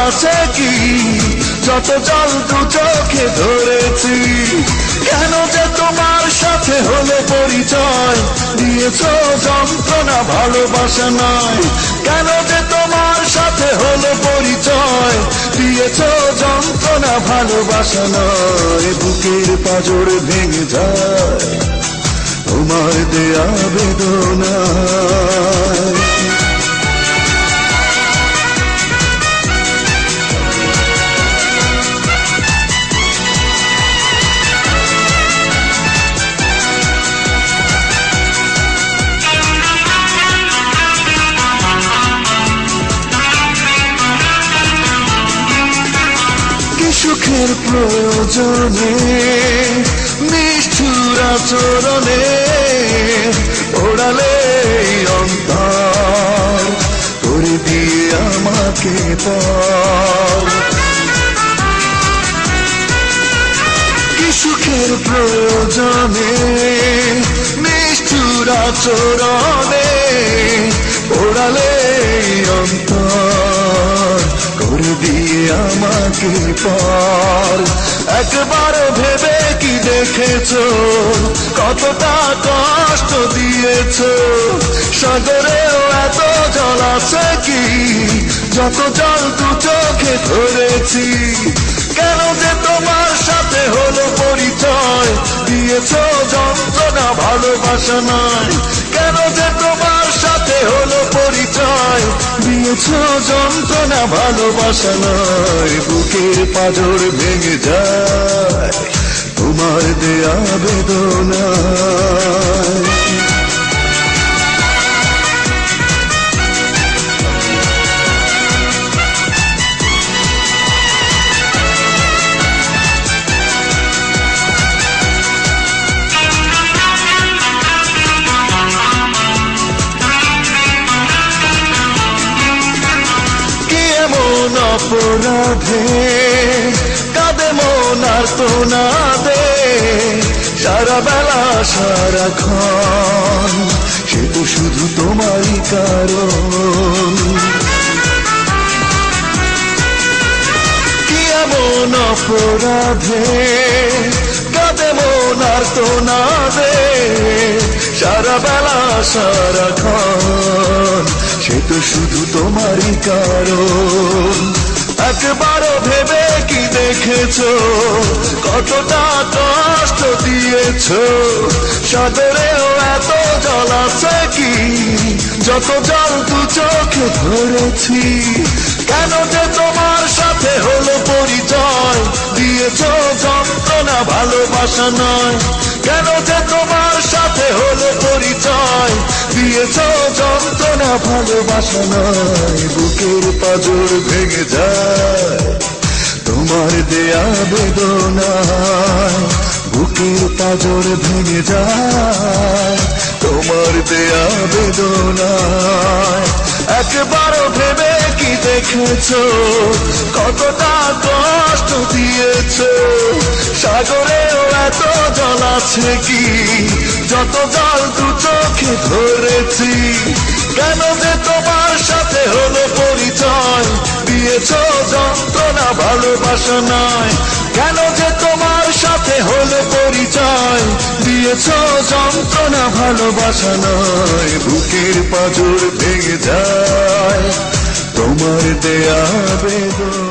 আছে কি যত জল দু চোখে ধরেছি। কেন যে তোমার সাথে হলো পরিচয়, দিয়েছো যন্ত্রণা ভালোবাসা নয়। কেন যে তোমার সাথে হলো পরিচয়, দিয়েছো যন্ত্রণা ভালোবাসা নয়। বুকের পাঁজর ভেঙে যায় তোমার দেয়া বেদনায়। সুখের প্রয়োজনে নিষ্ঠুর আচরণে ওড়ালে অন্তর করে দিয়ে আমাকে পর। কি সুখের প্রয়োজনে নিষ্ঠুর আচরণে ওড়ালে অন্তর করে দিয়ে আমাকে পর। একবার ভেবে কি দেখেছো কতটা কষ্ট দিয়েছো। সাগরেও এত জল আছে কি যত জল দু চোখে ধরেছি। কেন যে তোমার সাথে হলো পরিচয়, দিয়েছো যন্ত্রণা ভালোবাসা নয়। কেন যে তোমার সাথে হলো পরিচয়, দিয়েছো যন্ত্রণা ভালোবাসা নয়। বুকের পাঁজর ভেঙে যায় তোমার দেয়া বেদনায়। অপরাধে কাঁদে মন আর তো না দে সারা বেলা সারাক্ষণ, সে তো শুধু তোমারই কারণ। কি এমন অপরাধে কাঁদে মন আর তো না দে সারা বেলা সারাক্ষণ, সে তো শুধু তোমারই কারণ। একবারও ভেবে কি দেখেছো কতটা কষ্ট দিয়েছো। সাগরেও এত জল আছে কি যত জল দু চোখে ধরেছি। কেন যে তোমার সাথে হলো পরিচয়, দিয়েছো যন্ত্রণা ভালোবাসা নয়। কেন যে তোমার সাথে হলো পরিচয়, দিয়েছো যন্ত্রণা ভালোবাসা নয়। বুকের পাঁজর ভেঙে যায় তোমার দেয়া বেদনায়। বুকের পাঁজর ভেঙে যায় তোমার দেয়া বেদনায়। একবারও ভেবে কি দেখেছো কতটা কষ্ট দিয়েছো। সাগরেও এত জল আছে কি যত জল দু চোখে ধরেছি। কেন যে তোমার সাথে হলো পরিচয়, দিয়েছো যন্ত্রণা ভালোবাসা নয়। কেন যে তোমার সাথে হলো পরিচয়, দিয়েছো যন্ত্রণা ভালোবাসা নয়। বুকের পাঁজর ভেঙে যায় তোমার দেয়া বেদনা।